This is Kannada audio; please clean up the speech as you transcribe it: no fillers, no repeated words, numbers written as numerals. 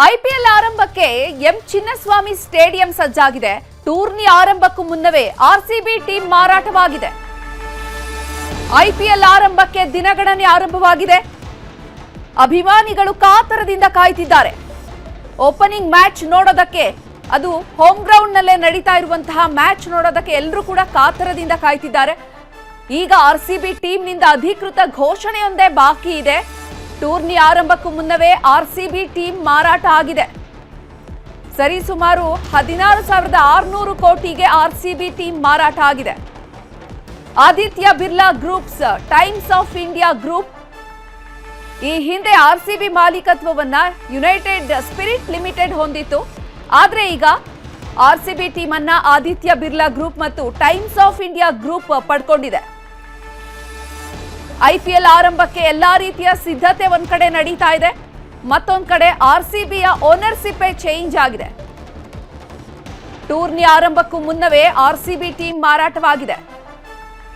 ಐಪಿಎಲ್ ಆರಂಭಕ್ಕೆ ಎಂ ಚಿನ್ನಸ್ವಾಮಿ ಸ್ಟೇಡಿಯಂ ಸಜ್ಜಾಗಿದೆ. ಟೂರ್ನಿ ಆರಂಭಕ್ಕೂ ಮುನ್ನವೇ ಆರ್ಸಿಬಿ ಟೀಮ್ ಮಾರಾಟವಾಗಿದೆ. ಐಪಿಎಲ್ ಆರಂಭಕ್ಕೆ ದಿನಗಣನೆ ಆರಂಭವಾಗಿದೆ. ಅಭಿಮಾನಿಗಳು ಕಾತರದಿಂದ ಕಾಯ್ತಿದ್ದಾರೆ. ಓಪನಿಂಗ್ ಮ್ಯಾಚ್ ನೋಡೋದಕ್ಕೆ, ಅದು ಹೋಮ್ ಗ್ರೌಂಡ್ ನಲ್ಲೇ ನಡೀತಾ ಇರುವಂತಹ ಮ್ಯಾಚ್ ನೋಡೋದಕ್ಕೆ ಎಲ್ಲರೂ ಕೂಡ ಕಾತರದಿಂದ ಕಾಯ್ತಿದ್ದಾರೆ. ಈಗ ಆರ್ಸಿಬಿ ಟೀಮ್ನಿಂದ ಅಧಿಕೃತ ಘೋಷಣೆಯೊಂದೇ ಬಾಕಿ ಇದೆ. ಟೂರ್ನಿ ಆರಂಭಕ್ಕೂ ಮುನ್ನವೇ ಆರ್ಸಿಬಿ ಟೀಮ್ ಮಾರಾಟ ಆಗಿದೆ. ಸರಿಸುಮಾರು 16,600 ಕೋಟಿಗೆ ಆರ್ಸಿಬಿ ಟೀಮ್ ಮಾರಾಟ ಆಗಿದೆ. Aditya Birla groups, times of India group ಈ ಹಿಂದೆ ಆರ್ಸಿಬಿ ಮಾಲೀಕತ್ವವನ್ನ ಯುನೈಟೆಡ್ ಸ್ಪಿರಿಟ್ ಲಿಮಿಟೆಡ್ ಹೊಂದಿತ್ತು. ಆದ್ರೆ ಈಗ ಆರ್ಸಿಬಿ ಟೀಮ್ ಅನ್ನ ಆದಿತ್ಯ ಬಿರ್ಲಾ ಗ್ರೂಪ್ ಮತ್ತು ಟೈಮ್ಸ್ ಆಫ್ ಇಂಡಿಯಾ ಗ್ರೂಪ್ ಪಡ್ಕೊಂಡಿದೆ. ಐಪಿಎಲ್ ಆರಂಭಕ್ಕೆ ಎಲ್ಲಾ ರೀತಿಯ ಸಿದ್ಧತೆ ಒಂದ್ ಕಡೆ ನಡೀತಾ ಇದೆ. ಮತ್ತೊಂದ್ ಕಡೆ ಆರ್ಸಿಬಿಯ ಓನರ್ಶಿಪ್ ಚೇಂಜ್ ಆಗಿದೆ. ಟೂರ್ನಿ ಆರಂಭಕ್ಕೂ ಮುನ್ನವೇ ಆರ್ಸಿಬಿ ಟೀಮ್ ಮಾರಾಟವಾಗಿದೆ.